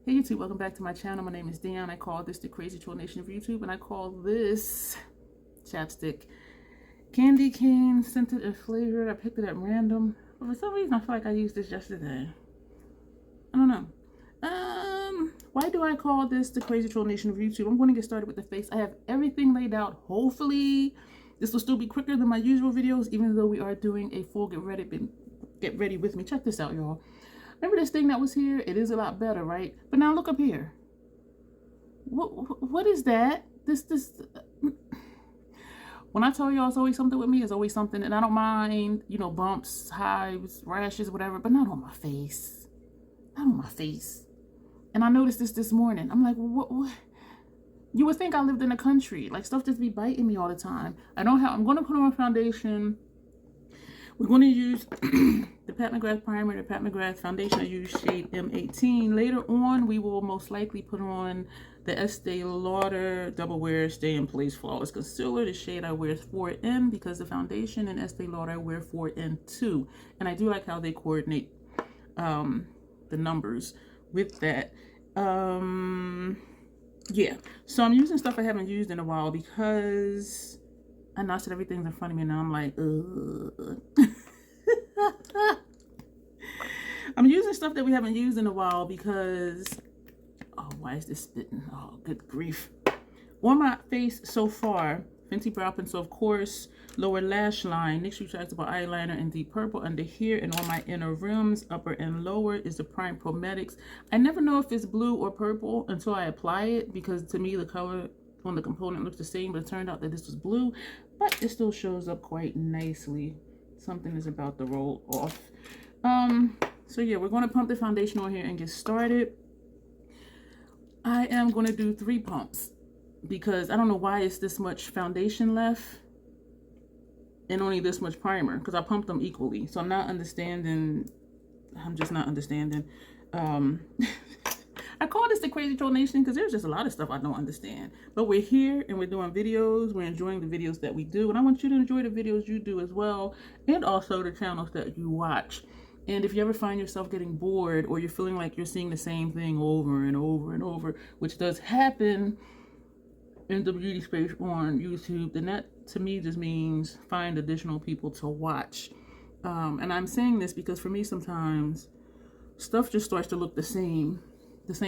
Hey YouTube, welcome back to my channel. My name is Dion. I call this the Crazy Troll Nation of YouTube, and I call this chapstick candy cane scented and flavored. I picked it at random, but for some reason I feel like I used this yesterday. I don't know. Why do I call this the Crazy Troll Nation of YouTube? I'm going to get started with the face. I have everything laid out. Hopefully this will still be quicker than my usual videos, even though we are doing a full get ready with me. Check this out, y'all. Remember this thing that was here? It is a lot better, right? But now look up here. What is that? When I tell y'all it's always something with me, it's always something. And I don't mind, you know, bumps, hives, rashes, whatever, but not on my face. Not on my face. And I noticed this morning. I'm like, what? You would think I lived in the country. Like, stuff just be biting me all the time. I'm going to put on a foundation. We're going to use the Pat McGrath primer, the Pat McGrath foundation. I use shade M18. Later on, we will most likely put on the Estee Lauder Double Wear Stay in Place Flawless Concealer. The shade I wear is 4N because the foundation in Estee Lauder I wear 4N2. And I do like how they coordinate the numbers with that. Yeah. So I'm using stuff I haven't used in a while because I know I said everything's in front of me now. I'm like, I'm using stuff that we haven't used in a while because, oh, why is this spitting? Oh, good grief. On my face so far, Fenty Brow Pencil, of course, lower lash line, NYX Retractable Eyeliner in deep purple under here, and on my inner rims, upper and lower, is the Prime Prometics. I never know if it's blue or purple until I apply it because to me the color on the component looks the same, but it turned out that this was blue, but it still shows up quite nicely. Something is about to roll off. So yeah, we're going to pump the foundation on here and get started. I am going to do 3 pumps because I don't know why it's this much foundation left and only this much primer, because I pumped them equally. So I'm not understanding. I'm just not understanding. I call this the Crazy Troll Nation because there's just a lot of stuff I don't understand. But we're here and we're doing videos. We're enjoying the videos that we do. And I want you to enjoy the videos you do as well. And also the channels that you watch. And if you ever find yourself getting bored or you're feeling like you're seeing the same thing over and over and over, which does happen in the beauty space on YouTube, then that to me just means find additional people to watch. And I'm saying this because for me sometimes stuff just starts to look the same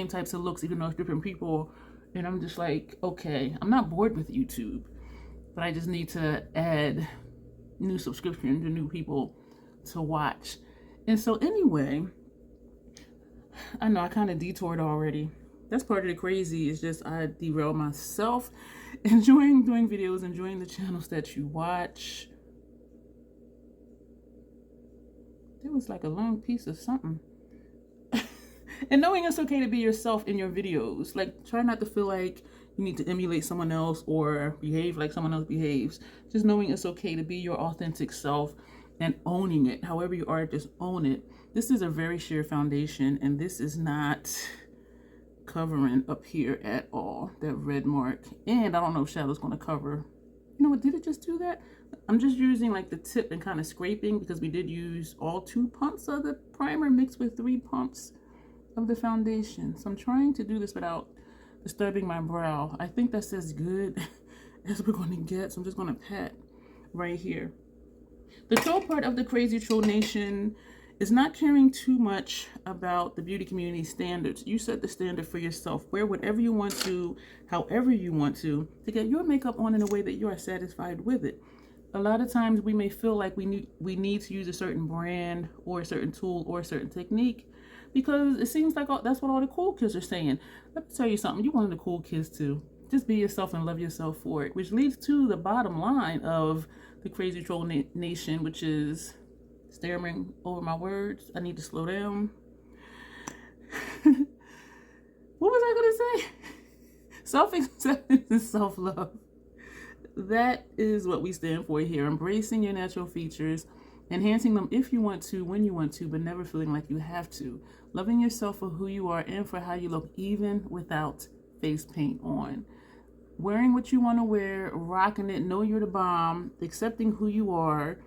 types of looks, even though it's different people, and I'm just like, okay, I'm not bored with YouTube, but I just need to add new subscriptions to new people to watch. And so anyway, I know I kind of detoured already. That's part of the crazy, is just I derailed myself. Enjoying doing videos, enjoying the channels that you watch. There was like a long piece of something. And knowing it's okay to be yourself in your videos. Like, try not to feel like you need to emulate someone else or behave like someone else behaves. Just knowing it's okay to be your authentic self and owning it. However you are, just own it. This is a very sheer foundation, and this is not covering up here at all. That red mark. And I don't know if shadow's going to cover. You know what? Did it just do that? I'm just using like the tip and kind of scraping because we did use all 2 pumps of the primer mixed with 3 pumps of the foundation. So I'm trying to do this without disturbing my brow. I think that's as good as we're going to get. So I'm just going to pat right here. The troll part of the Crazy Troll Nation is not caring too much about the beauty community standards. You set the standard for yourself. Wear whatever you want to, however you want to get your makeup on in a way that you are satisfied with it. A lot of times we may feel like we need to use a certain brand or a certain tool or a certain technique because it seems like that's what all the cool kids are saying. Let me tell you something. You're one of the cool kids too. Just be yourself and love yourself for it, which leads to the bottom line of the Crazy Troll Nation, which is stammering over my words. I need to slow down. What was I going to say? Self-acceptance and self-love. That is what we stand for here. Embracing your natural features, enhancing them if you want to, when you want to, but never feeling like you have to. Loving yourself for who you are and for how you look, even without face paint on. Wearing what you want to wear, rocking it, know you're the bomb, accepting who you are,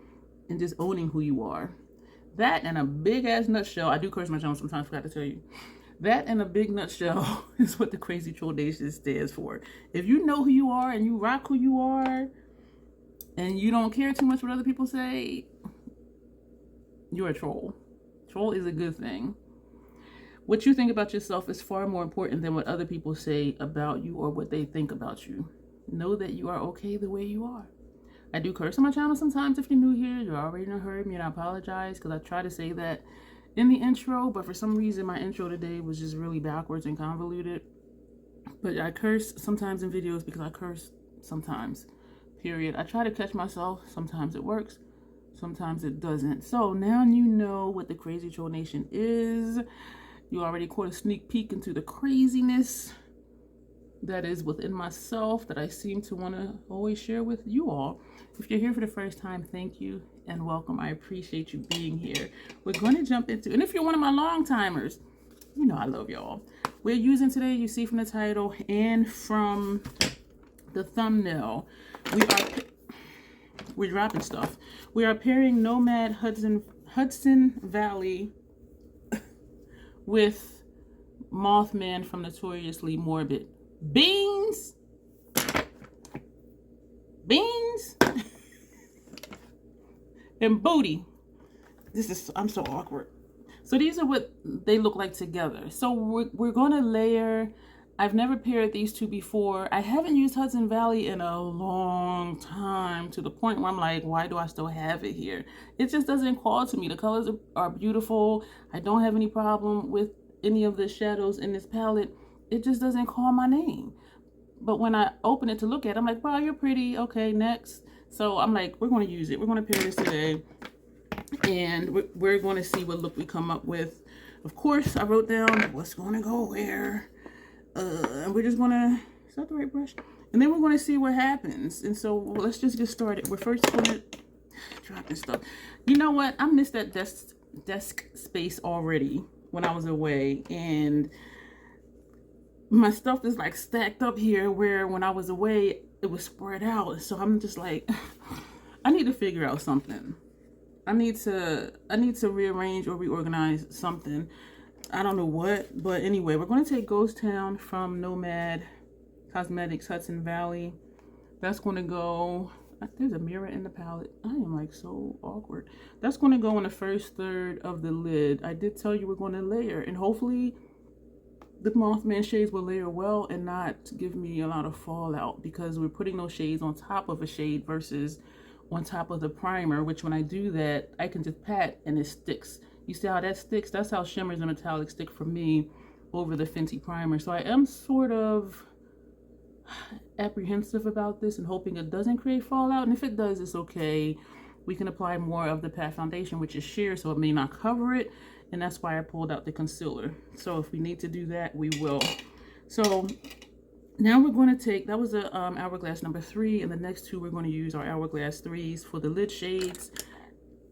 and just owning who you are. That, in a big ass nutshell, I do curse my channel sometimes, forgot to tell you. That in a big nutshell is what the Crazy Troll Nation stands for. If you know who you are and you rock who you are and you don't care too much what other people say, you're a troll. Troll is a good thing. What you think about yourself is far more important than what other people say about you or what they think about you. Know that you are okay the way you are. I do curse on my channel sometimes. If you're new here, you already heard me, and I apologize because I try to say that in the intro, but for some reason my intro today was just really backwards and convoluted. But I curse sometimes in videos because I curse sometimes, period. I try to catch myself. Sometimes it works, sometimes it doesn't. So now you know what the Crazy Troll Nation is. You already caught a sneak peek into the craziness that is within myself that I seem to want to always share with you all. If you're here for the first time, thank you and welcome. I appreciate you being here. We're going to jump into, and if you're one of my long timers, you know I love y'all. We're using today, you see from the title and from the thumbnail, we're dropping stuff. We are pairing Nomad Hudson Valley with Mothman from Notoriously Morbid. Beans and booty. I'm so awkward. So these are what they look like together. So we're going to layer. I've never paired these two before. I haven't used Hudson Valley in a long time, to the point where I'm like, why do I still have it here? It just doesn't call to me. The colors are beautiful. I don't have any problem with any of the shadows in this palette. It just doesn't call my name. But when I open it to look at it, I'm like, wow, you're pretty. Okay, next. So I'm like, we're going to use it. We're going to pair this today. And we're going to see what look we come up with. Of course, I wrote down what's going to go where. And we're just going to, is that the right brush? And then we're going to see what happens. And so let's just get started. We're first going to drop this stuff. You know what? I missed that desk space already when I was away. And my stuff is like stacked up here, where when I was away it was spread out. So I'm just like, I need to figure out something. I need to rearrange or reorganize something. I don't know what, but anyway, we're going to take Ghost Town from Nomad Cosmetics Hudson Valley. That's going to go, there's a mirror in the palette. I am like so awkward. That's going to go in the first third of the lid. I did tell you we're going to layer, and hopefully the Mothman shades will layer well and not give me a lot of fallout, because we're putting those shades on top of a shade versus on top of the primer, which when I do that, I can just pat and it sticks. You see how that sticks? That's how shimmers and metallics stick for me over the Fenty primer. So I am sort of apprehensive about this and hoping it doesn't create fallout. And if it does, it's okay. We can apply more of the pat foundation, which is sheer, so it may not cover it. And that's why I pulled out the concealer. So if we need to do that, we will. So now we're going to take, that was a Hourglass number 3, and the next two we're going to use our Hourglass 3s for the lid shades.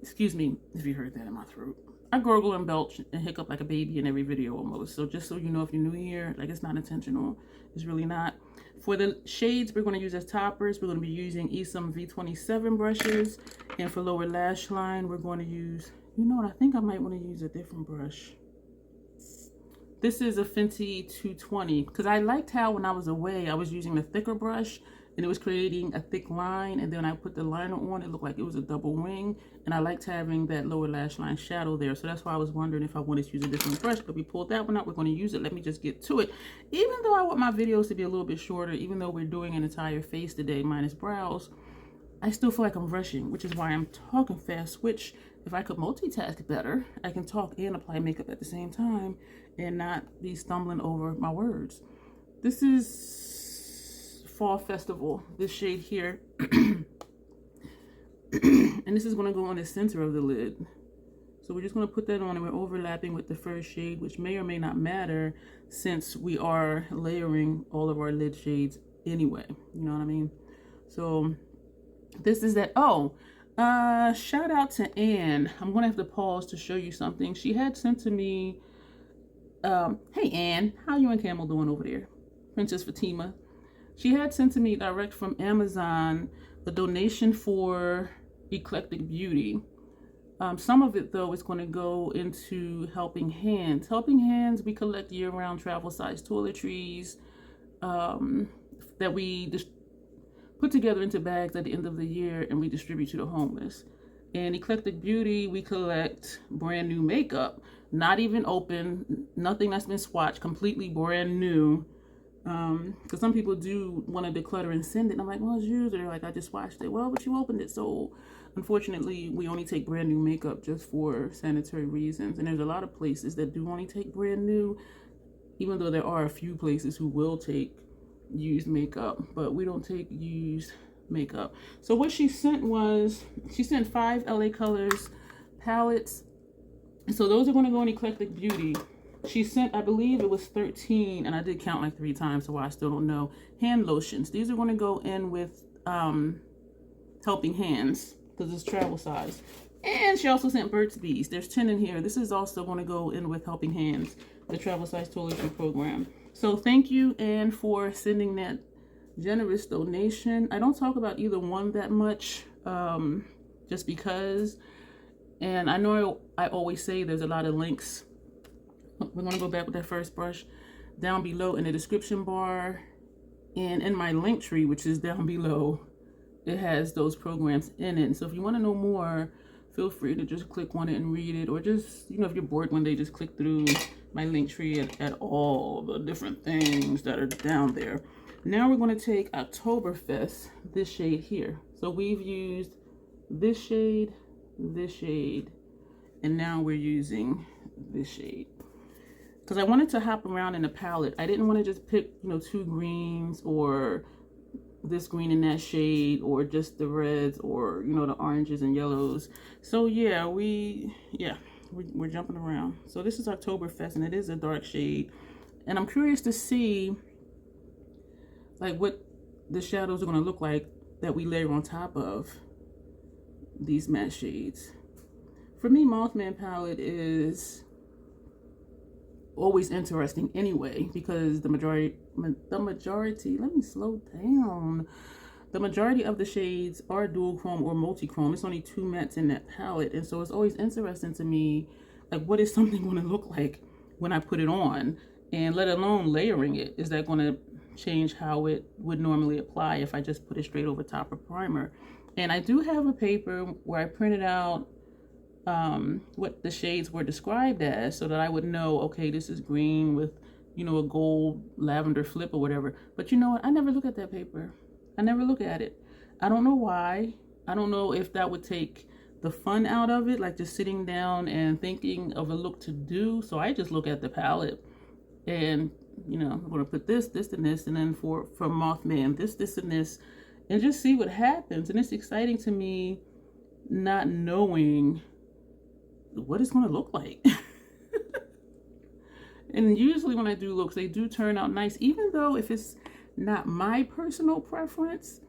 Excuse me if you heard that in my throat. I gurgle and belch and hiccup like a baby in every video almost. So just so you know, if you're new here, like, it's not intentional. It's really not. For the shades we're going to use as toppers, we're going to be using Esom V27 brushes. And for lower lash line, we're going to use, you know what, I think I might want to use a different brush. This is a Fenty 220, because I liked how when I was away, I was using the thicker brush and it was creating a thick line, and then I put the liner on, it looked like it was a double wing, and I liked having that lower lash line shadow there. So that's why I was wondering if I wanted to use a different brush, but we pulled that one out. We're going to use it. Let me just get to it. Even though I want my videos to be a little bit shorter, even though we're doing an entire face today minus brows, I still feel like I'm rushing, which is why I'm talking fast, which if I could multitask better, I can talk and apply makeup at the same time and not be stumbling over my words. This is Fall Festival, this shade here. And this is going to go on the center of the lid. So we're just going to put that on, and we're overlapping with the first shade, which may or may not matter since we are layering all of our lid shades anyway. You know what I mean? So this is that. Oh, shout out to Anne. I'm going to have to pause to show you something. She had sent to me, hey Anne, how you and Camel doing over there? Princess Fatima. She had sent to me direct from Amazon a donation for Eclectic Beauty. Some of it, though, is going to go into Helping Hands. Helping Hands, we collect year-round travel-size toiletries that we just put together into bags at the end of the year, and we distribute to the homeless. In Eclectic Beauty, we collect brand new makeup, not even open, nothing that's been swatched, completely brand new. Because some people do want to declutter and send it, and I'm like, well, it's used. They're like, I just washed it. Well, but you opened it. So unfortunately, we only take brand new makeup just for sanitary reasons. And there's a lot of places that do only take brand new, even though there are a few places who will take used makeup, but we don't take used makeup. So what she sent was, she sent 5 LA Colors palettes. So those are going to go in Eclectic Beauty. She sent, I believe it was 13, and I did count like 3 times, so I still don't know. Hand lotions. These are going to go in with Helping Hands, because it's travel size. And she also sent Burt's Bees. There's 10 in here. This is also going to go in with Helping Hands, the travel size toiletry program. So thank you, Anne, for sending that generous donation. I don't talk about either one that much, just because. And I know I always say there's a lot of links. We're going to go back with that first brush down below in the description bar. And in my link tree, which is down below, it has those programs in it. So if you want to know more, feel free to just click on it and read it. Or just, you know, if you're bored one day, just click through my link tree at all the different things that are down there. Now we're going to take Oktoberfest, this shade here. So we've used this shade, and now we're using this shade. Because I wanted to hop around in the palette. I didn't want to just pick, you know, 2 greens or this green in that shade or just the reds or, you know, the oranges and yellows. So yeah, we're jumping around. So this is Oktoberfest, and it is a dark shade. And I'm curious to see like what the shadows are going to look like that we layer on top of these matte shades. For me, Mothman palette is always interesting anyway, because the majority, let me slow down. The majority of the shades are dual chrome or multi-chrome. It's only 2 mattes in that palette. And so it's always interesting to me, like, what is something going to look like when I put it on? And let alone layering it. Is that going to change how it would normally apply if I just put it straight over top of primer? And I do have a paper where I printed out what the shades were described as, so that I would know, okay, this is green with, you know, a gold lavender flip or whatever. But you know what? I never look at that paper. I never look at it. I don't know why. I don't know if that would take the fun out of it, like just sitting down and thinking of a look to do. So I just look at the palette and, you know, I'm going to put this, this, and this, and then for Mothman, this, this, and this, and just see what happens. And it's exciting to me not knowing what it's going to look like. And usually when I do looks, they do turn out nice, even though if it's not my personal preference,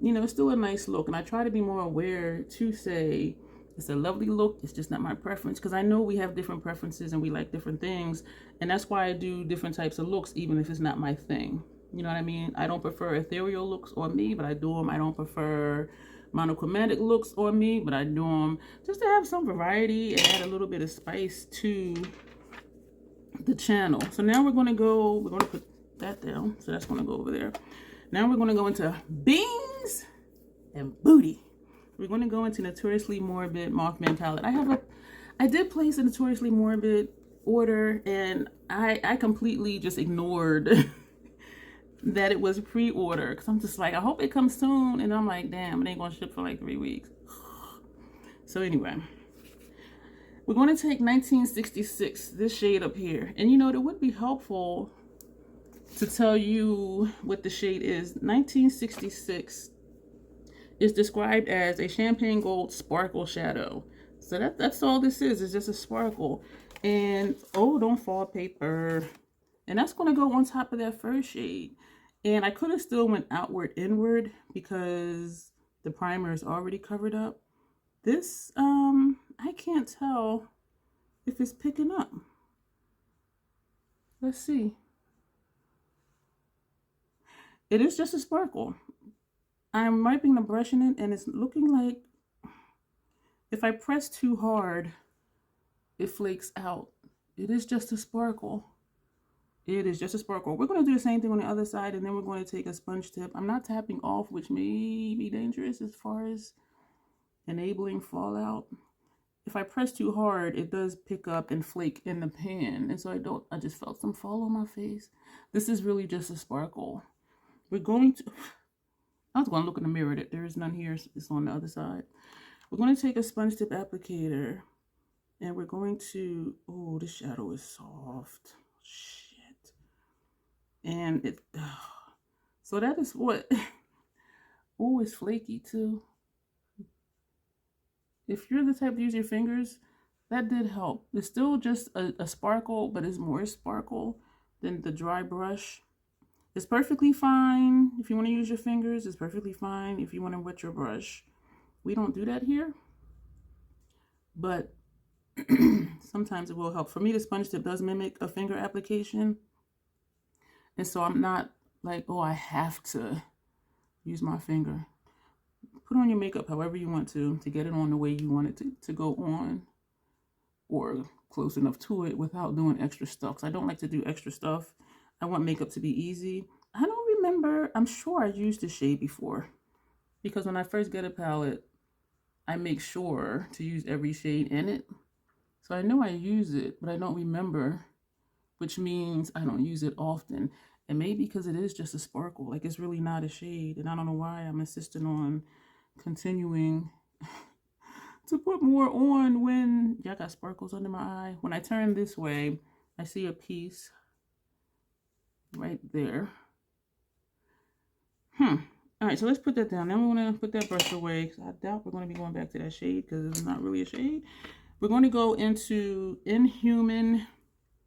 you know, it's still a nice look. And I try to be more aware to say it's a lovely look, it's just not my preference, because I know we have different preferences and we like different things, and that's why I do different types of looks, even if it's not my thing. You know what I mean? I don't prefer ethereal looks on me, but I do them. I don't prefer monochromatic looks on me, but I do them just to have some variety and add a little bit of spice to the channel. So now we're going to put that down. So that's going to go over there. Now we're going to go into beans and booty. We're going to go into Notoriously Morbid Mothman palette. I did place a Notoriously Morbid order, and I completely just ignored that it was pre-order, because I'm just like, I hope it comes soon, and I'm like, damn, it ain't gonna ship for like 3 weeks. So anyway, we're going to take 1966, this shade up here, and you know, it would be helpful to tell you what the shade is. 1966 is described as a champagne gold sparkle shadow. So that's all this is. It's just a sparkle. And oh, don't fall, paper. And that's going to go on top of that first shade. And I could have still went outward inward because the primer is already covered up. This I can't tell if it's picking up. Let's see. It is just a sparkle. I'm wiping the brush in it, and it's looking like If I press too hard, it flakes out. It is just a sparkle. It is just a sparkle. We're going to do the same thing on the other side, and then we're going to take a sponge tip. I'm not tapping off, which may be dangerous as far as enabling fallout. If I press too hard, it does pick up and flake in the pan. And so I just felt some fall on my face. This is really just a sparkle. We're going to, I was going to look in the mirror. There is none here. It's on the other side. We're going to take a sponge tip applicator, and we're going to, oh, this shadow is soft. Shit. And it, so that is what, oh, it's flaky too. If you're the type to use your fingers, that did help. It's still just a sparkle, but it's more sparkle than the dry brush. It's perfectly fine if you want to use your fingers. It's perfectly fine if you want to wet your brush. We don't do that here, but sometimes it will help. For me, the sponge tip does mimic a finger application. And so I'm not like, oh, I have to use my finger. Put on your makeup however you want to get it on the way you want it to go on, or close enough to it without doing extra stuff. 'Cause I don't like to do extra stuff. I want makeup to be easy. I don't remember. I'm sure I used this shade before, because when I first get a palette, I make sure to use every shade in it. So I know I use it, but I don't remember, which means I don't use it often. And maybe because it is just a sparkle, like it's really not a shade. And I don't know why I'm insisting on continuing to put more on when y'all got sparkles under my eye. When I turn this way, I see a piece right there. All right, so let's put that down. Then we're going to put that brush away, because I doubt we're going to be going back to that shade, because it's not really a shade. We're going to go into Inhuman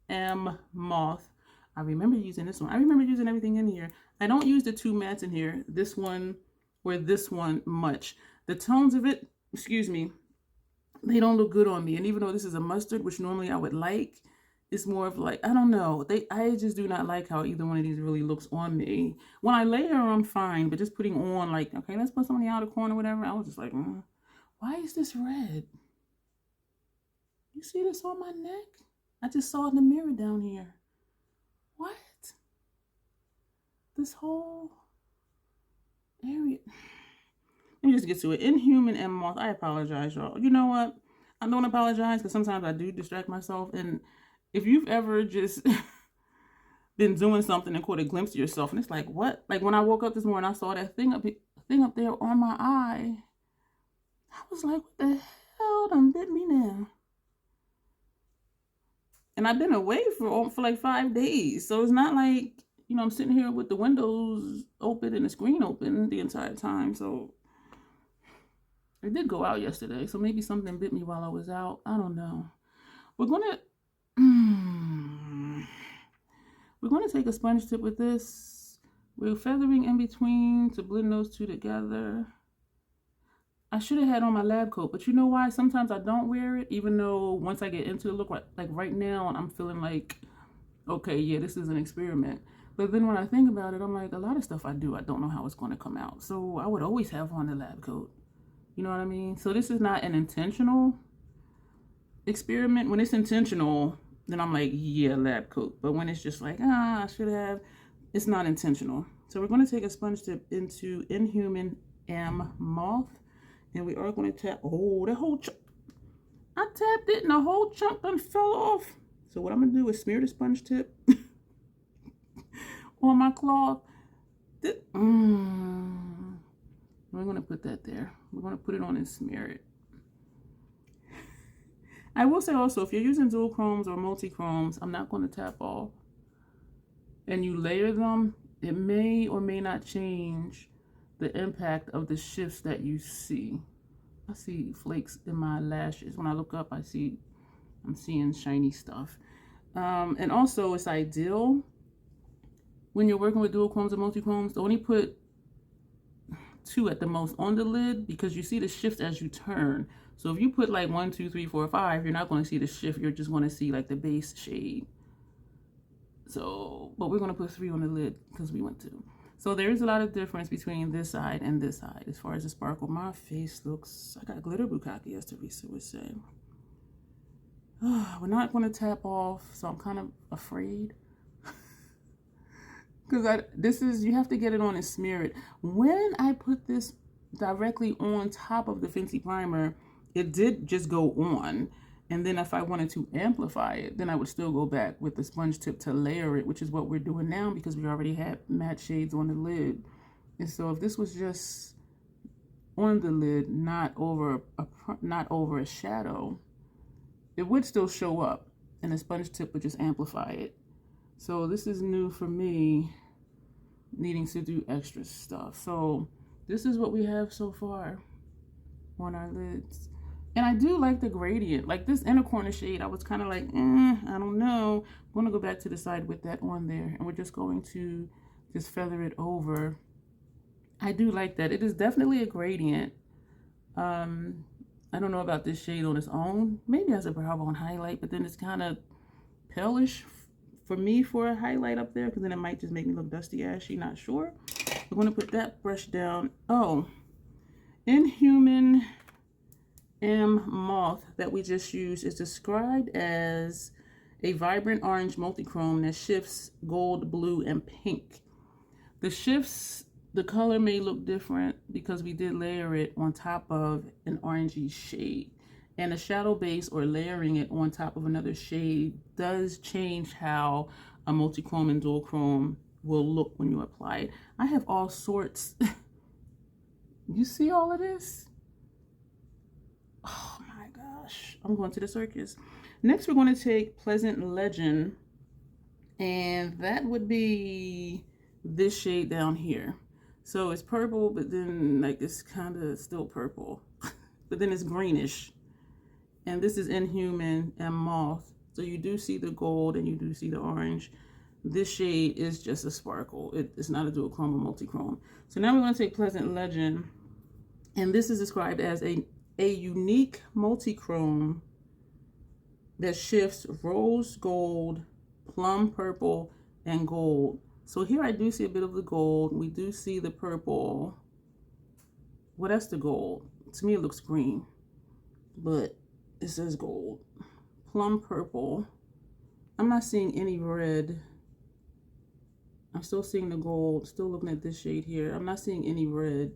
M Moth. I remember using this one. I remember using everything in here. I don't use the two mattes in here, this one or this one, much. The tones of it, excuse me, they don't look good on me. And even though this is a mustard, which normally I would like, it's more of like, I don't know. I just do not like how either one of these really looks on me. When I layer, I'm fine, but just putting on like, okay, let's put some on the outer corner or whatever. I was just like, why is this red? You see this on my neck? I just saw it in the mirror down here. What? This whole area. Let me just get to it. Inhuman M Moth. I apologize, y'all. You know what? I don't apologize, because sometimes I do distract myself. And if you've ever just been doing something and caught a glimpse of yourself, and it's like, what? Like when I woke up this morning, I saw that thing up there on my eye. I was like, what the hell done bit me now? And I've been away for like 5 days. So it's not like, you know, I'm sitting here with the windows open and the screen open the entire time. So it did go out yesterday. So maybe something bit me while I was out. I don't know. We're going to take a sponge tip with this. We're feathering in between to blend those two together. I should have had on my lab coat, but you know why? Sometimes I don't wear it, even though once I get into the look, like right now, I'm feeling like, okay, yeah, this is an experiment. But then when I think about it, I'm like, a lot of stuff I do, I don't know how it's going to come out. So I would always have on the lab coat. You know what I mean? So this is not an intentional experiment. When it's intentional, then I'm like, yeah, lab coat. But when it's just like, I should have, it's not intentional. So we're going to take a sponge tip into Inhuman M Moth. And we are going to tap, oh, that whole chunk, I tapped it and the whole chunk done fell off. So what I'm going to do is smear the sponge tip on my cloth. We're going to put that there. We're going to put it on and smear it. I will say also, if you're using dual chromes or multi-chromes, I'm not going to tap off. And you layer them, it may or may not change the impact of the shifts that you see. I see flakes in my lashes. When I look up, I'm seeing shiny stuff. And also, it's ideal when you're working with dual chromes or multi-chromes to only put 2 at the most on the lid, because you see the shift as you turn. So if you put like 1, 2, 3, 4, 5, you're not going to see the shift. You're just going to see like the base shade. So, but we're going to put 3 on the lid because we want to. So there is a lot of difference between this side and this side as far as the sparkle. My face looks, I got glitter bukkake, as Teresa would say. We're not going to tap off, so I'm kind of afraid. Because this is, you have to get it on and smear it. When I put this directly on top of the Fenty primer, it did just go on. And then if I wanted to amplify it, then I would still go back with the sponge tip to layer it, which is what we're doing now because we already had matte shades on the lid. And so if this was just on the lid, not over a shadow, it would still show up and the sponge tip would just amplify it. So this is new for me, needing to do extra stuff. So this is what we have so far on our lids. And I do like the gradient. Like this inner corner shade, I was kind of like, I don't know. I'm going to go back to the side with that on there. And we're just going to just feather it over. I do like that. It is definitely a gradient. I don't know about this shade on its own. Maybe as a brow bone highlight, but then it's kind of palish for me for a highlight up there, because then it might just make me look dusty ashy, not sure. We're going to put that brush down. Oh, Inhuman M Moth that we just used is described as a vibrant orange multichrome that shifts gold, blue, and pink. The shifts, the color may look different because we did layer it on top of an orangey shade. And a shadow base or layering it on top of another shade does change how a multichrome and duochrome will look when you apply it. I have all sorts. You see all of this? Oh my gosh, I'm going to the circus. Next, we're going to take Pleasant Legend, and that would be this shade down here. So it's purple, but then like it's kind of still purple, but then it's greenish. And this is Inhuman and Moth. So you do see the gold and you do see the orange. This shade is just a sparkle. It's not a duochrome or multichrome. So now we're going to take Pleasant Legend, and this is described as a unique multichrome that shifts rose gold, plum purple, and gold. So here I do see a bit of the gold. We do see the purple. Well, that's the gold. To me, it looks green, but it says gold. Plum purple. I'm not seeing any red. I'm still seeing the gold. Still looking at this shade here. I'm not seeing any red.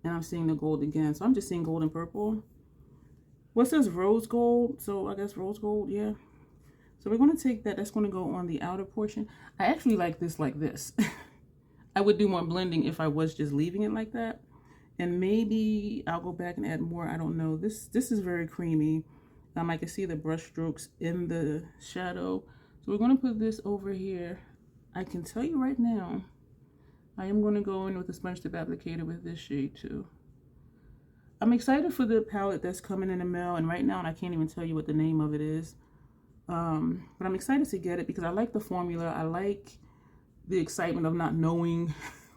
And I'm seeing the gold again. So I'm just seeing gold and purple. What says rose gold? So I guess rose gold, yeah. So we're going to take that. That's going to go on the outer portion. I actually like this like this. I would do more blending if I was just leaving it like that. And maybe I'll go back and add more. I don't know. This is very creamy. I can see the brush strokes in the shadow. So we're going to put this over here. I can tell you right now, I am going to go in with a sponge tip applicator with this shade too. I'm excited for the palette that's coming in the mail, and right now I can't even tell you what the name of it is. But I'm excited to get it because I like the formula. I like the excitement of not knowing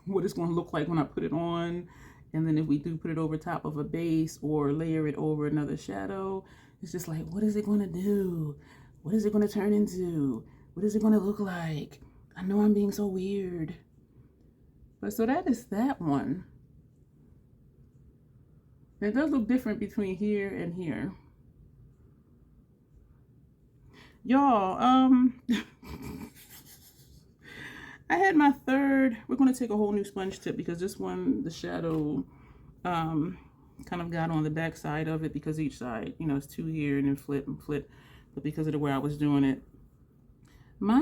what it's going to look like when I put it on. And then if we do put it over top of a base or layer it over another shadow, it's just like, what is it going to do? What is it going to turn into? What is it going to look like? I know I'm being so weird. But so that is that one. It does look different between here and here. Y'all, I had my third. We're going to take a whole new sponge tip because this one, the shadow, kind of got on the back side of it because each side, you know, it's two here and then flip and flip. But because of the way I was doing it, my,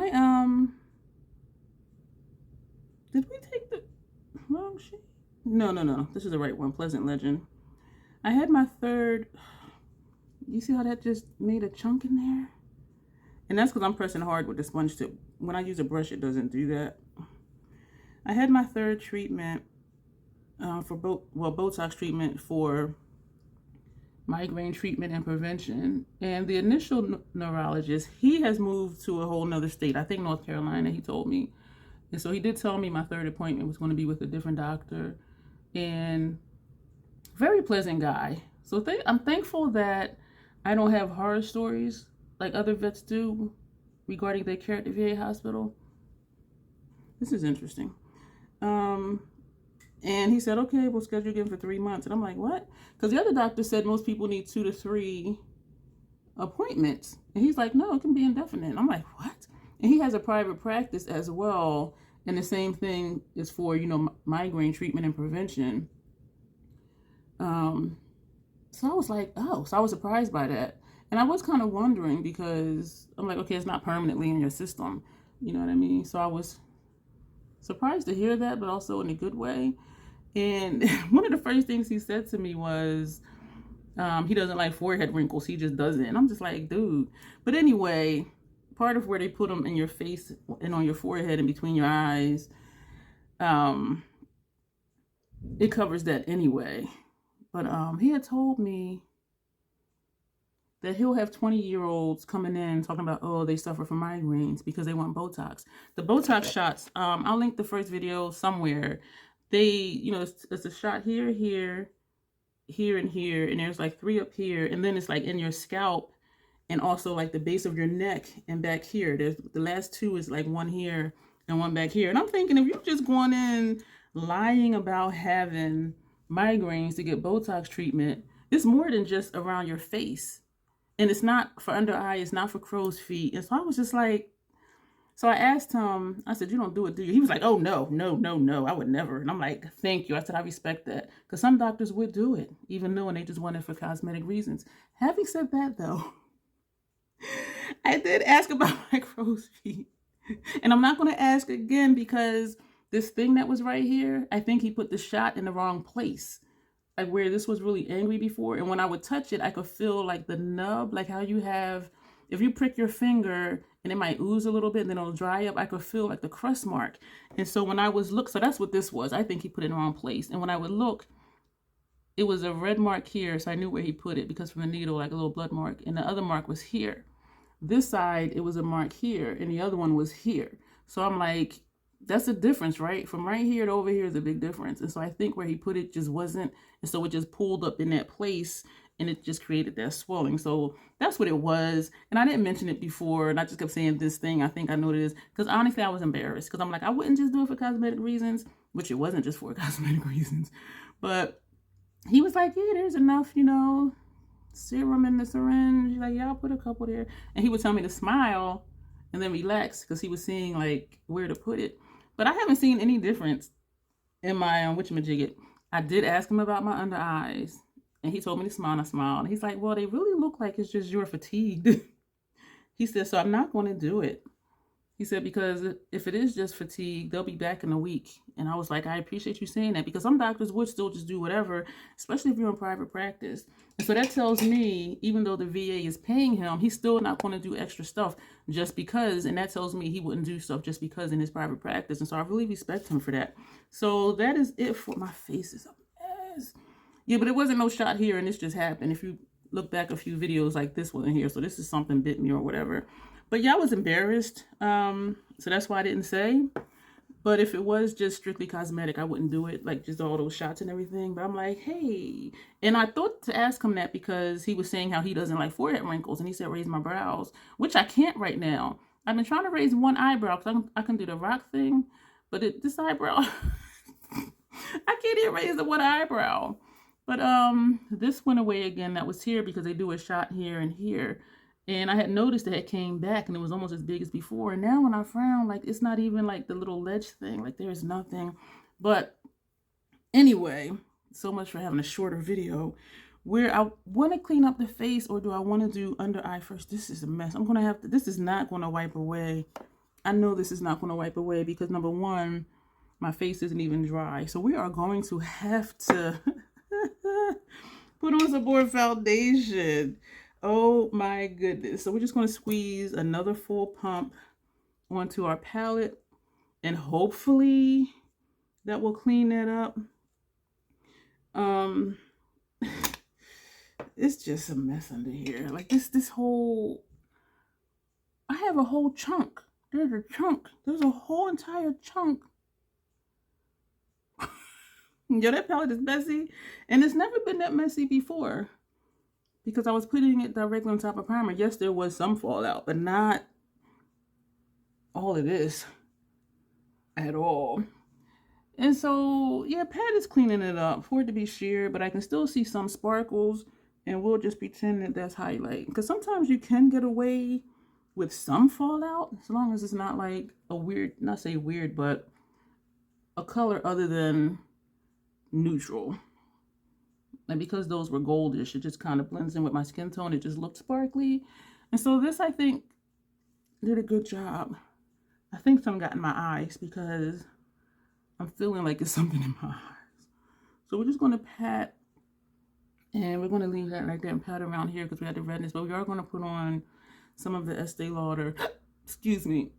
did we take the wrong shade? No. This is the right one, Pleasant Legend. I had my third. You see how that just made a chunk in there? And that's because I'm pressing hard with the sponge tip. When I use a brush, it doesn't do that. I had my third treatment for Botox treatment for migraine treatment and prevention. And the initial neurologist, he has moved to a whole nother state. I think North Carolina, he told me. And so he did tell me my third appointment was going to be with a different doctor. And very pleasant guy. So I'm thankful that I don't have horror stories like other vets do regarding their care at the VA hospital. This is interesting. And he said, okay, we'll schedule again for 3 months. And I'm like, what? Because the other doctor said most people need 2 to 3 appointments. And he's like, no, it can be indefinite. And I'm like, what? And he has a private practice as well. And the same thing is for, you know, migraine treatment and prevention. So I was like, oh, so I was surprised by that. And I was kind of wondering because I'm like, okay, it's not permanently in your system. You know what I mean? So I was surprised to hear that, but also in a good way. And one of the first things he said to me was, he doesn't like forehead wrinkles. He just doesn't. And I'm just like, dude. But anyway, part of where they put them in your face and on your forehead and between your eyes, it covers that anyway. But he had told me that he'll have 20-year-olds coming in talking about, oh, they suffer from migraines because they want Botox. The Botox shots, I'll link the first video somewhere. They, you know, it's a shot here, here, here, and here, and there's like 3 up here, and then it's like in your scalp and also like the base of your neck and back here. There's the last 2 is like 1 here and 1 back here. And I'm thinking, if you're just going in lying about having migraines to get Botox treatment, it's more than just around your face. And it's not for under eye, it's not for crow's feet. And so I was just like, so I asked him, I said, you don't do it, do you? He was like, oh, no, no, no, no, I would never. And I'm like, thank you. I said, I respect that. Because some doctors would do it, even though they just want it for cosmetic reasons. Having said that, though, I did ask about my crow's feet. And I'm not going to ask again because this thing that was right here, I think he put the shot in the wrong place. Like where this was really angry before. And when I would touch it, I could feel like the nub, like how you have, if you prick your finger and it might ooze a little bit and then it'll dry up, I could feel like the crust mark. And so when I was so that's what this was. I think he put it in the wrong place. And when I would look, it was a red mark here. So I knew where he put it because from the needle, like a little blood mark. And the other mark was here. This side, it was a mark here. And the other one was here. So I'm like, that's a difference, right? From right here to over here is a big difference. And so I think where he put it just wasn't, and so it just pulled up in that place and it just created that swelling. So that's what it was. And I didn't mention it before, and I just kept saying this thing. I think I know what it is. Because honestly, I was embarrassed. Because I'm like, I wouldn't just do it for cosmetic reasons, which it wasn't just for cosmetic reasons. But he was like, yeah, there's enough, you know, serum in the syringe. He's like, yeah, I'll put a couple there. And he would tell me to smile and then relax because he was seeing like where to put it. But I haven't seen any difference in my whatchamajigget. I did ask him about my under eyes, and he told me to smile, and I smiled. And he's like, well, they really look like it's just you're fatigued. He said, so I'm not going to do it. He said, because if it is just fatigue, they'll be back in a week. And I was like, I appreciate you saying that because some doctors would still just do whatever, especially if you're in private practice. And so that tells me, even though the VA is paying him, he's still not going to do extra stuff just because. And that tells me he wouldn't do stuff just because in his private practice. And so I really respect him for that. So that is it for my face is a mess. Yeah, but it wasn't no shot here and this just happened. If you look back a few videos like this one here, so this is something bit me or whatever. But yeah, I was embarrassed. So that's why I didn't say. But if it was just strictly cosmetic, I wouldn't do it. Like just all those shots and everything. But I'm like, hey. And I thought to ask him that because he was saying how he doesn't like forehead wrinkles. And he said, raise my brows, which I can't right now. I've been trying to raise one eyebrow because I can do the rock thing. But this eyebrow, I can't even raise the one eyebrow. But this went away again. That was here because they do a shot here and here. And I had noticed that it came back and it was almost as big as before. And now when I frown, like it's not even like the little ledge thing. Like there's nothing. But anyway, so much for having a shorter video. Where I want to clean up the face, or do I want to do under eye first? This is a mess. I'm going to have to, this is not going to wipe away. I know this is not going to wipe away because number one, my face isn't even dry. So we are going to have to put on some more foundation. Oh my goodness. So we're just going to squeeze another full pump onto our palette and hopefully that will clean that up. It's just a mess under here. Like this whole, I have a whole chunk. There's a chunk. There's a whole entire chunk. Yo, that palette is messy. And it's never been that messy before. Because I was putting it directly on top of primer. Yes, there was some fallout, but not all of this. at all. And so, yeah, Pat is cleaning it up for it to be sheer, but I can still see some sparkles, and we'll just pretend that that's highlight. Because sometimes you can get away with some fallout, as long as it's not like a weird, not say weird, but a color other than neutral. And because those were goldish, it just kind of blends in with my skin tone. It just looked sparkly. And so this, I think, did a good job. I think some got in my eyes because I'm feeling like it's something in my eyes. So we're just going to pat, and we're going to leave that like that and pat around here because we had the redness. But we are going to put on some of the Estee Lauder, excuse me,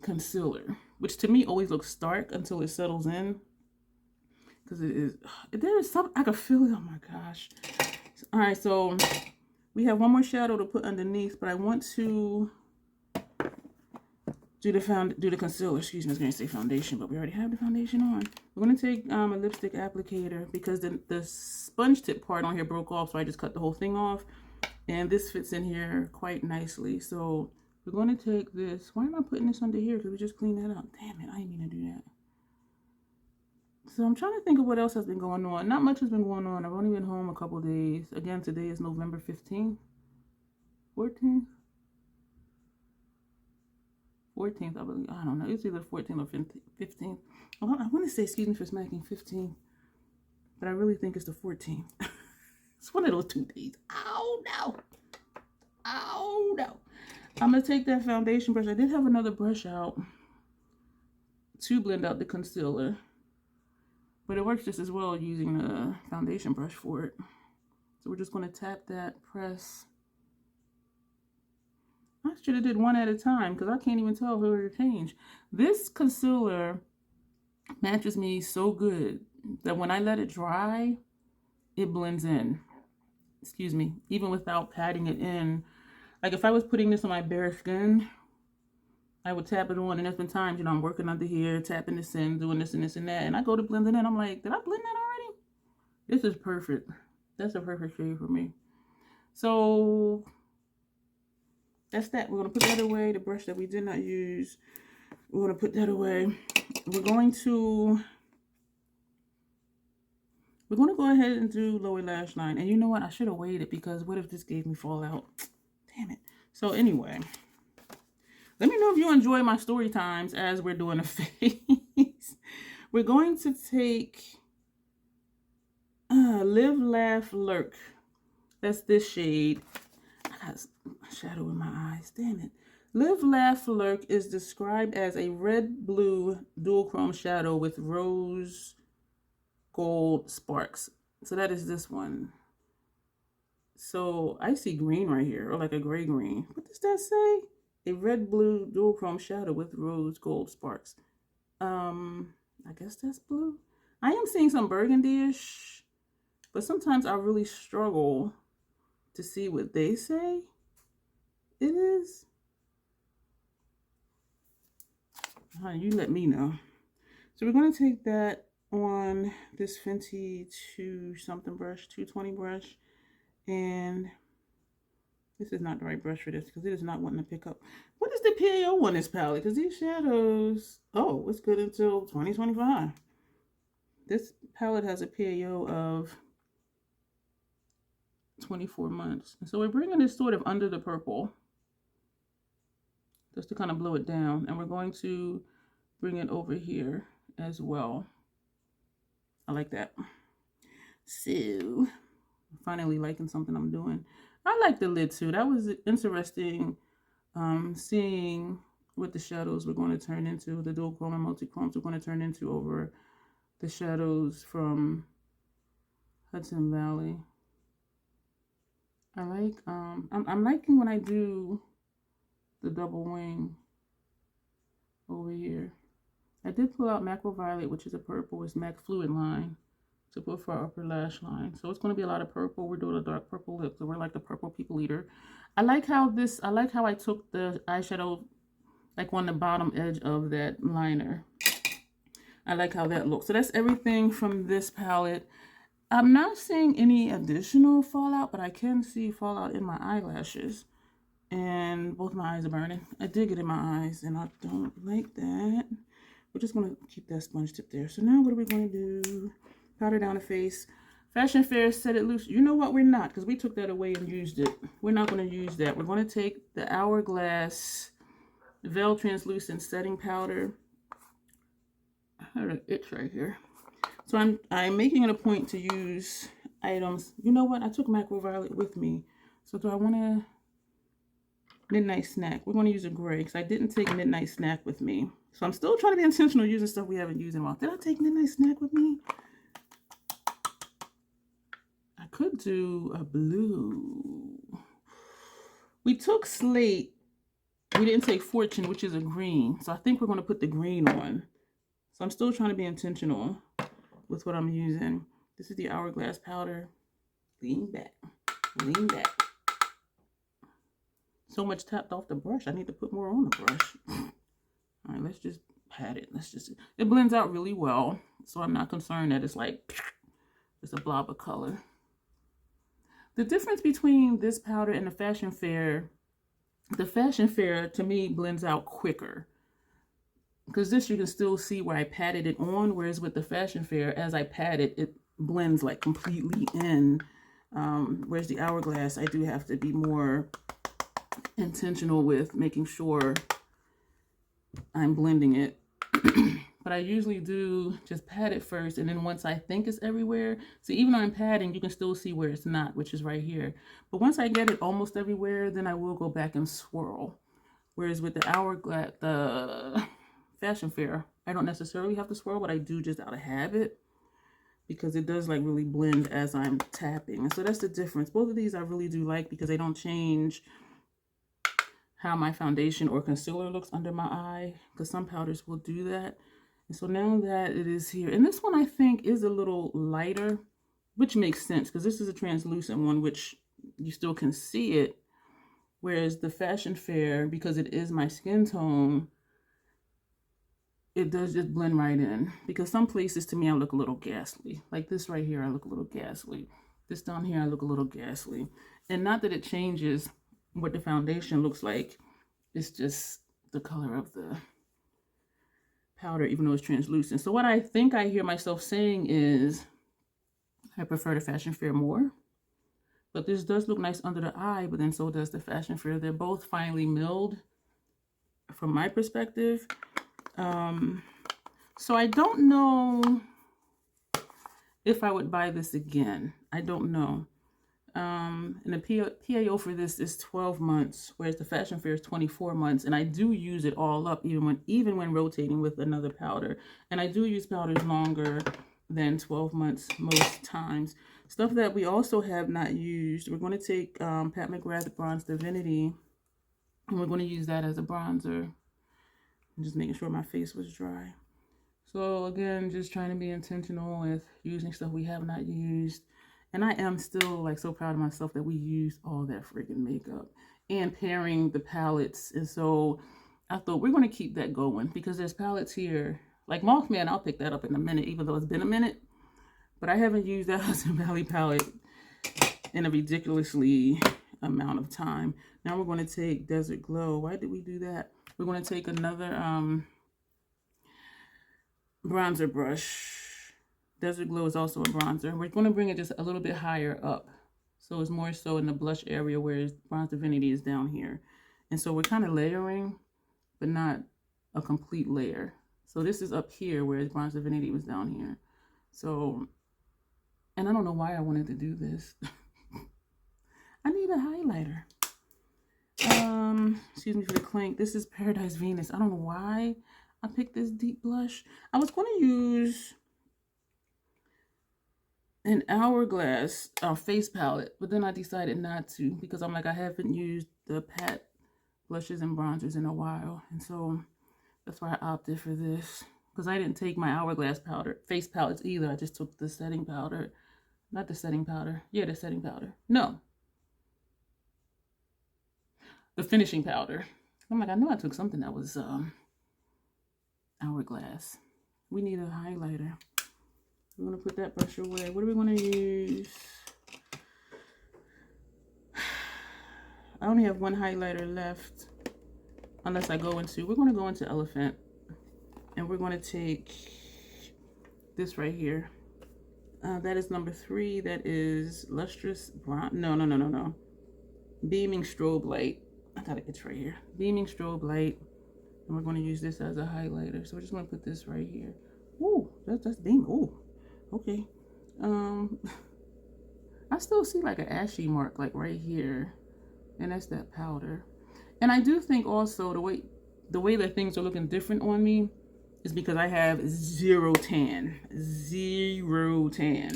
concealer, which to me always looks stark until it settles in. Because it is, there is something, I can feel it, oh my gosh. All right, so we have one more shadow to put underneath, but I want to do the concealer. Excuse me, I was going to say foundation, but we already have the foundation on. We're going to take a lipstick applicator because the sponge tip part on here broke off, so I just cut the whole thing off. And this fits in here quite nicely. So we're going to take this. Why am I putting this under here? Because we just cleaned that up. Damn it, I didn't mean to do that. So I'm trying to think of what else has been going on. Not much has been going on. I've only been home a couple days. Again, today is November 15th. 14th? 14th, I believe. I don't know. It's either 14th or 15th. Oh, I want to say, excuse me for smacking, 15th. But I really think it's the 14th. It's one of those 2 days. Oh, no. Oh, no. I'm going to take that foundation brush. I did have another brush out to blend out the concealer. But it works just as well using the foundation brush for it. So we're just going to tap that, press. I should have did one at a time because I can't even tell if it would change. This concealer matches me so good that when I let it dry, it blends in. Excuse me, even without patting it in. Like if I was putting this on my bare skin, I would tap it on, and there's been times, you know, I'm working under here, tapping this in, doing this and this and that, and I go to blend it in, I'm like, did I blend that already? This is perfect. That's a perfect shade for me. So that's that. We're going to put that away, the brush that we did not use. We're going to put that away. We're going to go ahead and do lower lash line. And you know what? I should have waited because what if this gave me fallout? Damn it. So anyway, let me know if you enjoy my story times as we're doing a face. We're going to take Live, Laugh, Lurk. That's this shade. I got a shadow in my eyes. Damn it. Live, Laugh, Lurk is described as a red-blue dual-chrome shadow with rose gold sparks. So that is this one. So I see green right here, or like a gray green. What does that say? A red-blue dual-chrome shadow with rose gold sparks. I guess that's blue. I am seeing some burgundy-ish, but sometimes I really struggle to see what they say it is. You let me know. So we're going to take that on this Fenty 220 brush, and this is not the right brush for this because it is not wanting to pick up. What is the PAO on this palette? Because these shadows, oh, it's good until 2025. This palette has a PAO of 24 months. And so we're bringing this sort of under the purple just to kind of blow it down. And we're going to bring it over here as well. I like that. So, I'm finally liking something I'm doing. I like the lid too. That was interesting seeing what the shadows were going to turn into, the dual chrome and multi-chromes were going to turn into over the shadows from Hudson Valley. I like, I'm liking when I do the double wing over here. I did pull out Macro Violet, which is a purple, it's MAC Fluid line to put for our upper lash line. So it's going to be a lot of purple. We're doing a dark purple lip, so we're like the purple people eater. I like how I took the eyeshadow like on the bottom edge of that liner. I like how that looks. So that's everything from this palette. I'm not seeing any additional fallout, but I can see fallout in my eyelashes. And both my eyes are burning. I did get in my eyes, and I don't like that. We're just going to keep that sponge tip there. So now what are we going to do? Powder down the face. Fashion Fair Set It Loose. You know what? We're not, because we took that away and used it. We're not going to use that. We're going to take the Hourglass Veil Translucent Setting Powder. I have an itch right here. So I'm making it a point to use items. You know what? I took Macro Violet with me. So do I want to... Midnight Snack. We're going to use a gray because I didn't take Midnight Snack with me. So I'm still trying to be intentional using stuff we haven't used in a while. Did I take Midnight Snack with me? I could do a blue. We took Slate. We didn't take Fortune, which is a green. So I think we're going to put the green on. So I'm still trying to be intentional with what I'm using. This is the Hourglass powder. Lean back. Lean back. So much tapped off the brush. I need to put more on the brush. All right, let's just pat it. It blends out really well. So I'm not concerned that it's like just a blob of color. The difference between this powder and the Fashion Fair to me blends out quicker. Because this you can still see where I patted it on, whereas with the Fashion Fair, as I pat it, it blends like completely in. Whereas the Hourglass, I do have to be more intentional with making sure I'm blending it. But I usually do just pat it first, and then once I think it's everywhere, so even though I'm patting, you can still see where it's not, which is right here. But once I get it almost everywhere, then I will go back and swirl. Whereas with the Hourglass, the Fashion Fair, I don't necessarily have to swirl, but I do just out of habit, because it does like really blend as I'm tapping. And so that's the difference. Both of these I really do like because they don't change how my foundation or concealer looks under my eye, because some powders will do that. And so now that it is here, and this one I think is a little lighter, which makes sense because this is a translucent one, which you still can see it. Whereas the Fashion Fair, because it is my skin tone, it does just blend right in. Because some places to me I look a little ghastly. Like this right here, I look a little ghastly. This down here, I look a little ghastly. And not that it changes what the foundation looks like. It's just the color of the powder, even though it's translucent. So what I think I hear myself saying is I prefer the Fashion Fair more. But this does look nice under the eye, but then so does the Fashion Fair. They're both finely milled from my perspective. So I don't know if I would buy this again. I don't know. And the PAO for this is 12 months, whereas the Fashion Fair is 24 months. And I do use it all up, even when rotating with another powder. And I do use powders longer than 12 months most times. Stuff that we also have not used. We're going to take Pat McGrath Bronze Divinity, and we're going to use that as a bronzer. I'm just making sure my face was dry. So again, just trying to be intentional with using stuff we have not used. And I am still like so proud of myself that we used all that freaking makeup and pairing the palettes. And so I thought we're going to keep that going because there's palettes here. Like Mothman, I'll pick that up in a minute, even though it's been a minute. But I haven't used that Hudson Valley palette in a ridiculously amount of time. Now we're going to take Desert Glow. Why did we do that? We're going to take another bronzer brush. Desert Glow is also a bronzer. We're going to bring it just a little bit higher up. So it's more so in the blush area, whereas Bronze Divinity is down here. And so we're kind of layering, but not a complete layer. So this is up here, whereas Bronze Divinity was down here. So, and I don't know why I wanted to do this. I need a highlighter. Excuse me for the clink. This is Paradise Venus. I don't know why I picked this deep blush. I was going to use an Hourglass face palette, but then I decided not to because I'm like, I haven't used the Pat blushes and bronzers in a while. And so that's why I opted for this, because I didn't take my Hourglass powder face palettes either. I just took the setting powder. Not the setting powder. Yeah, the setting powder. No. The finishing powder. I'm like, I know I took something that was Hourglass. We need a highlighter. We're going to put that brush away. What are we going to use? I only have one highlighter left. Unless I go into, we're going to go into Elephant. And we're going to take this right here. That is number 3. That is Lustrous Brown. No. Beaming Strobe Light. I got it. It's right here. Beaming Strobe Light. And we're going to use this as a highlighter. So we're just going to put this right here. Ooh, that's beam. Ooh, okay. I still see like an ashy mark like right here. And that's that powder. And I do think also the way that things are looking different on me is because I have 0 tan. 0 tan.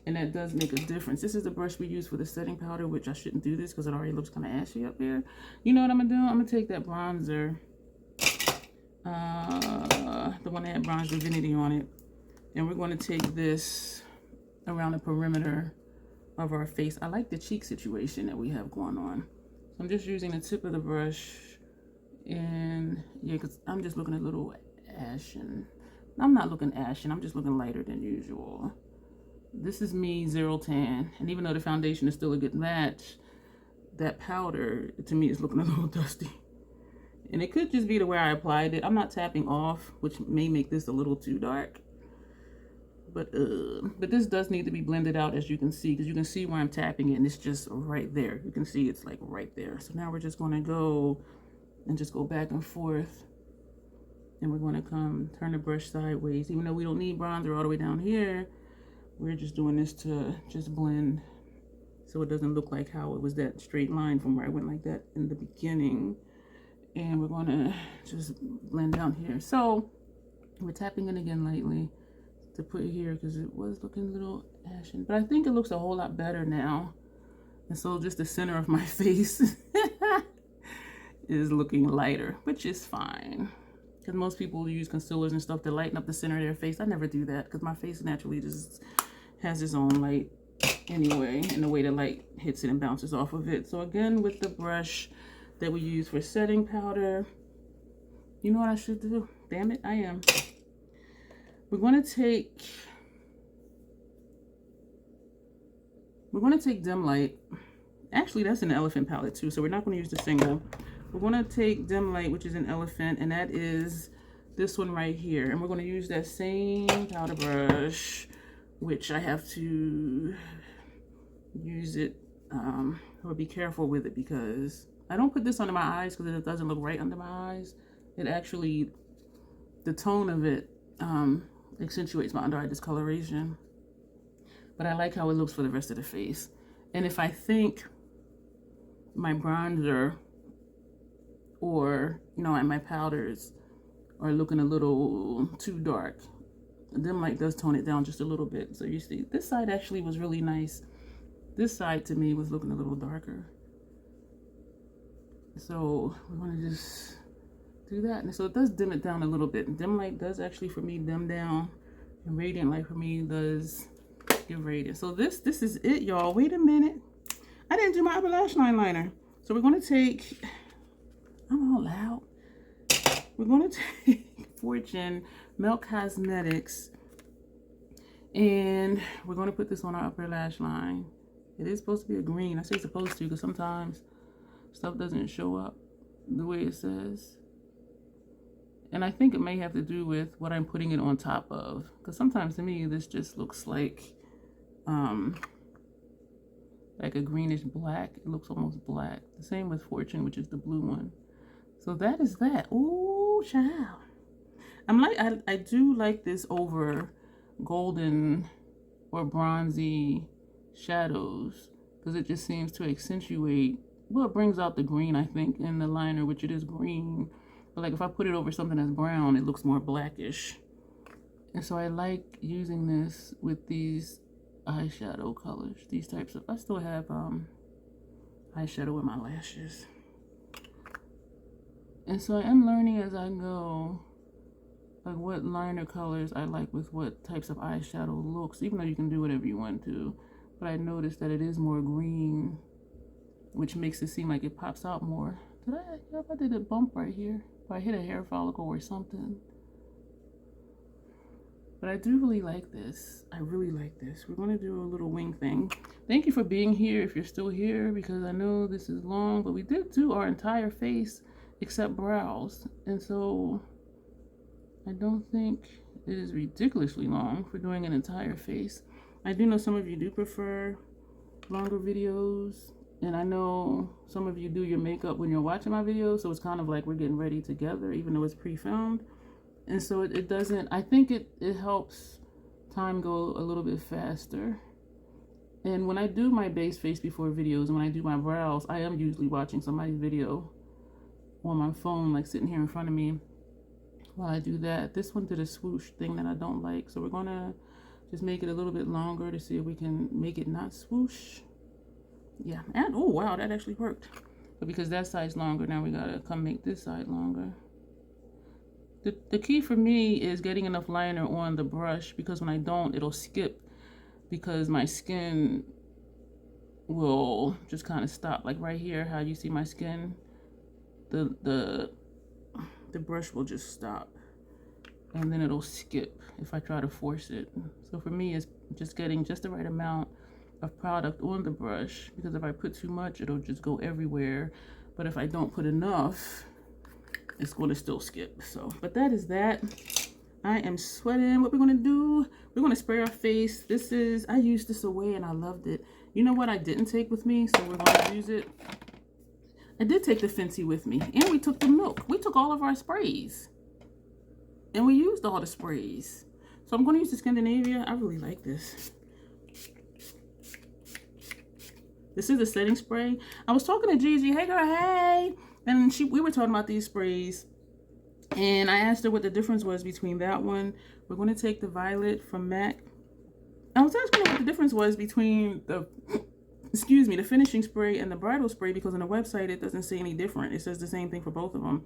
And that does make a difference. This is the brush we use for the setting powder, which I shouldn't do this because it already looks kind of ashy up here. You know what I'm going to do? I'm going to take that bronzer, the one that had Bronze Divinity on it, and we're going to take this around the perimeter of our face. I like the cheek situation that we have going on. So I'm just using the tip of the brush, and yeah, because I'm just looking a little ashen. I'm not looking ashen, I'm just looking lighter than usual. This is me 0 tan, and even though the foundation is still a good match, that powder to me is looking a little dusty. And it could just be the way I applied it. I'm not tapping off, which may make this a little too dark. But this does need to be blended out, as you can see, because you can see where I'm tapping it, and it's just right there. You can see it's like right there. So now we're just going to go and just go back and forth. And we're going to turn the brush sideways. Even though we don't need bronzer all the way down here, we're just doing this to just blend so it doesn't look like how it was that straight line from where I went like that in the beginning. And we're going to just blend down here. So we're tapping it again lightly to put here because it was looking a little ashen. But I think it looks a whole lot better now. And so just the center of my face is looking lighter, which is fine. Because most people use concealers and stuff to lighten up the center of their face. I never do that because my face naturally just has its own light anyway, and the way the light hits it and bounces off of it. So again, with the brush that we use for setting powder, you know what I should do? Damn it, I am. We're going to take Dim Light. Actually, that's an Elephant palette too, so we're not going to use the single. We're going to take Dim Light, which is an Elephant, and that is this one right here. And we're going to use that same powder brush, which I have to use it, or be careful with it, because I don't put this under my eyes because it doesn't look right under my eyes. It actually, the tone of it accentuates my under eye discoloration. But I like how it looks for the rest of the face. And if I think my bronzer or, you know, my powders are looking a little too dark, Dim Light does tone it down just a little bit. So you see, this side actually was really nice. This side to me was looking a little darker. So we're going to just do that. And so it does dim it down a little bit. Dim Light does actually, for me, dim down. And Radiant Light for me does give radiant. So this is it, y'all. Wait a minute. I didn't do my upper lash line liner. So we're going to take, I'm all loud. We're going to take Fortune Milk Cosmetics, and we're going to put this on our upper lash line. It is supposed to be a green. I say supposed to because sometimes stuff doesn't show up the way it says. And I think it may have to do with what I'm putting it on top of. Because sometimes to me, this just looks like a greenish black. It looks almost black. The same with Fortune, which is the blue one. So that is that. Ooh, child. I do like this over golden or bronzy shadows, because it just seems to accentuate, well, it brings out the green, I think, in the liner, which it is green. But like if I put it over something that's brown, it looks more blackish. And so I like using this with these eyeshadow colors, these types of, I still have eyeshadow in my lashes. And so I am learning as I go, like what liner colors I like with what types of eyeshadow looks, even though you can do whatever you want to. But I noticed that it is more green, which makes it seem like it pops out more. I did a bump right here. If I hit a hair follicle or something. But I do really like this. I really like this. We're going to do a little wing thing. Thank you for being here if you're still here, because I know this is long, but we did do our entire face except brows. And so I don't think it is ridiculously long for doing an entire face. I do know some of you do prefer longer videos, and I know some of you do your makeup when you're watching my videos, so it's kind of like we're getting ready together, even though it's pre-filmed. And so it doesn't, I think it helps time go a little bit faster. And when I do my base face before videos, and when I do my brows, I am usually watching somebody's video on my phone, like sitting here in front of me while I do that. This one did a swoosh thing that I don't like, so we're gonna just make it a little bit longer to see if we can make it not swoosh. Yeah, and oh wow, that actually worked. But because that side's longer, now we gotta come make this side longer. The key for me is getting enough liner on the brush, because when I don't, it'll skip, because my skin will just kind of stop. Like right here, how you see my skin, the brush will just stop, and then it'll skip if I try to force it. So for me, it's just getting just the right amount of product on the brush, because if I put too much, it'll just go everywhere. But if I don't put enough, it's going to still skip. So, but that is that. I am sweating. What we're going to do, we're going to spray our face. This is, I used this away and I loved it. You know what I didn't take with me, so we're going to use it. I did take the Fenty with me, and we took the milk. We took all of our sprays, and we used all the sprays. So I'm going to use the Scandinavia. I really like this. This is a setting spray. I was talking to Gigi. Hey girl, hey. And we were talking about these sprays, and I asked her what the difference was between that one. We're going to take the Violet from MAC. I was asking her what the difference was between the, excuse me, the finishing spray and the bridal spray, because on the website it doesn't say any different. It says the same thing for both of them.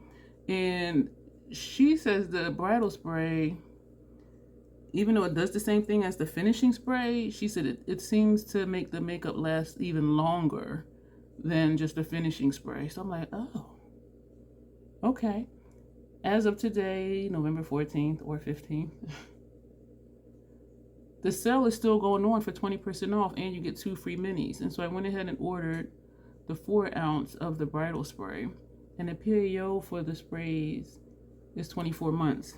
And she says the bridal spray, even though it does the same thing as the finishing spray, she said it seems to make the makeup last even longer than just the finishing spray. So I'm like, oh, okay. As of today, November 14th or 15th, the sale is still going on for 20% off, and you get 2 free minis. And so I went ahead and ordered the 4 ounce of the bridal spray, and the PAO for the sprays is 24 months.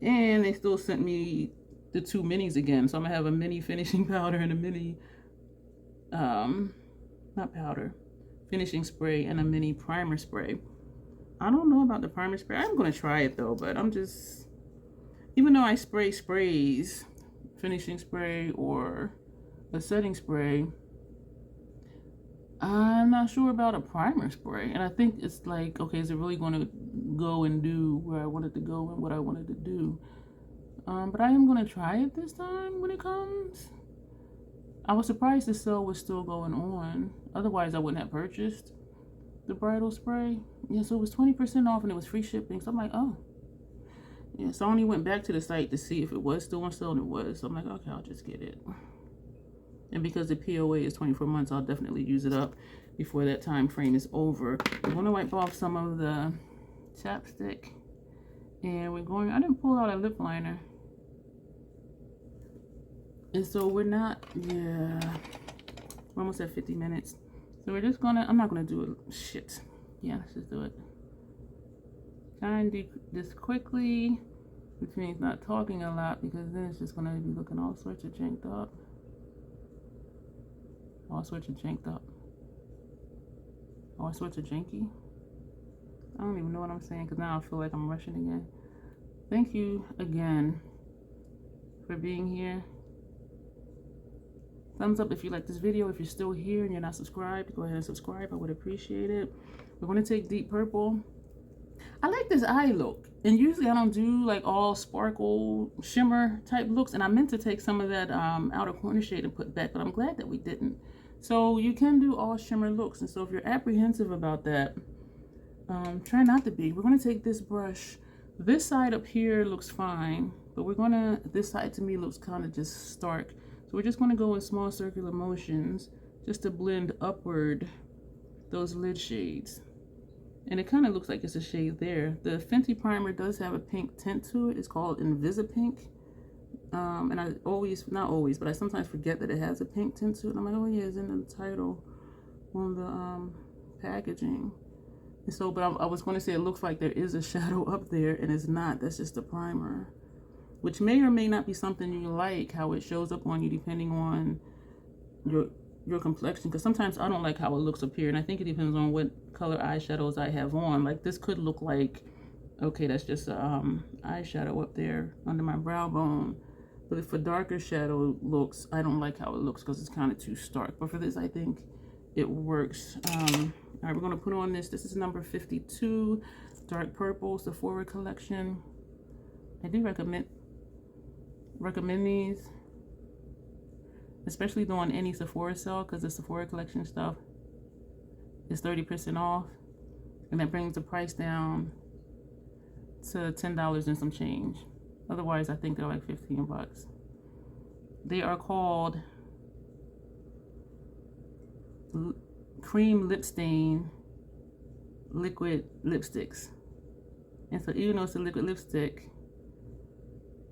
And they still sent me the 2 minis again. So I'm gonna have a mini finishing powder and a mini, not powder, finishing spray, and a mini primer spray. I don't know about the primer spray. I'm gonna try it though, but I'm just, even though I spray sprays, finishing spray or a setting spray, I'm not sure about a primer spray. And I think it's like, okay, is it really going to go and do where I wanted to go and what I wanted to do? But I am going to try it this time when it comes. I was surprised the sale was still going on. Otherwise, I wouldn't have purchased the bridal spray. Yeah, so it was 20% off and it was free shipping. So I'm like, oh. Yeah, so I only went back to the site to see if it was still on sale, and it was. So I'm like, okay, I'll just get it. And because the POA is 24 months, I'll definitely use it up before that time frame is over. I'm going to wipe off some of the chapstick. And we're going, I didn't pull out a lip liner. And so we're not, yeah, we're almost at 50 minutes. So we're just gonna, I'm not gonna do it, shit. Yeah, let's just do it. Try and do this quickly, which means not talking a lot, because then it's just gonna be looking all sorts of janked up. All sorts of janked up. All sorts of janky. I don't even know what I'm saying, because now I feel like I'm rushing again. Thank you again for being here. Thumbs up if you like this video. If you're still here and you're not subscribed, go ahead and subscribe. I would appreciate it. We're going to take Deep Purple. I like this eye look. And usually I don't do like all sparkle shimmer type looks. And I meant to take some of that outer corner shade and put back, but I'm glad that we didn't. So you can do all shimmer looks. And so if you're apprehensive about that, try not to be. We're going to take this brush. This side up here looks fine, but we're going to, this side to me looks kind of just stark. So we're just going to go in small circular motions just to blend upward those lid shades. And it kind of looks like it's a shade there. The Fenty primer does have a pink tint to it. It's called Invisipink. And I always, not always, but I sometimes forget that it has a pink tint to it. I'm like, oh yeah, it's in the title on the packaging. So, but I was going to say it looks like there is a shadow up there, and it's not. That's just a primer, which may or may not be something you like, how it shows up on you depending on your complexion. Because sometimes I don't like how it looks up here, and I think it depends on what color eyeshadows I have on. Like this could look like, okay, that's just a eyeshadow up there under my brow bone. But for darker shadow looks, I don't like how it looks because it's kind of too stark. But for this, I think it works. All right, we're going to put on this. This is number 52, dark purple, Sephora collection. I do recommend these, especially on any Sephora sale, because the Sephora collection stuff is 30% off, and that brings the price down to $10 and some change. Otherwise, I think they're like 15 bucks. They are called cream lip stain liquid lipsticks. And so even though it's a liquid lipstick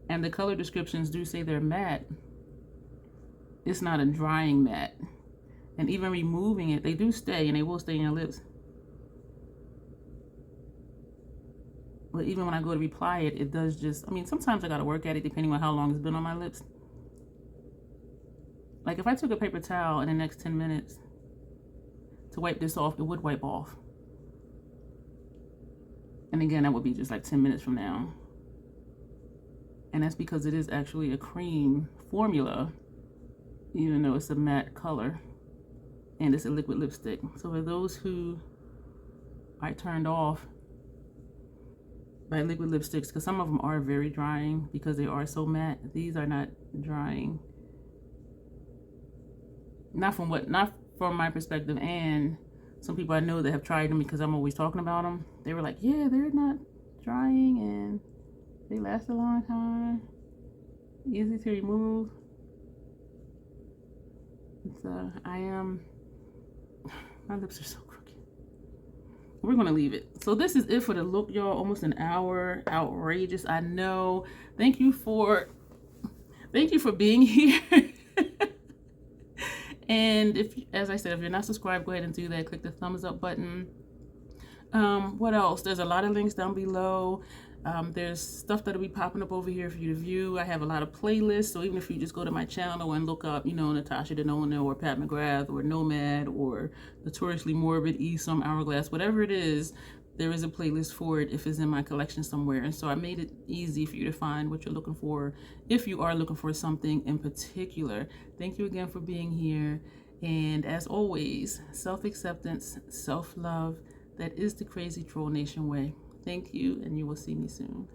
and the color descriptions do say they're matte, it's not a drying matte. And even removing it, they do stay, and they will stay in your lips. But even when I go to apply it, it does just, I mean, sometimes I gotta work at it depending on how long it's been on my lips. Like if I took a paper towel in the next 10 minutes to wipe this off, it would wipe off. And again, that would be just like 10 minutes from now. And that's because it is actually a cream formula, even though it's a matte color and it's a liquid lipstick. So for those who are turned off by liquid lipsticks, because some of them are very drying because they are so matte, these are not drying. Not from my perspective, and some people I know that have tried them because I'm always talking about them. They were like, yeah, they're not drying and they last a long time, easy to remove. It's my lips are so crooked. We're gonna leave it. So this is it for the look, y'all. Almost an hour. Outrageous, I know. Thank you for being here. And if, as I said, if you're not subscribed, go ahead and do that. Click the thumbs up button. What else? There's a lot of links down below. There's stuff that'll be popping up over here for you to view. I have a lot of playlists, so even if you just go to my channel and look up, you know, Natasha Denona or Pat McGrath or Nomad or Notoriously Morbid, Some Hourglass, whatever it is, there is a playlist for it if it's in my collection somewhere. And so I made it easy for you to find what you're looking for if you are looking for something in particular. Thank you again for being here. And as always, self-acceptance, self-love, that is the Crazy Troll Nation way. Thank you, and you will see me soon.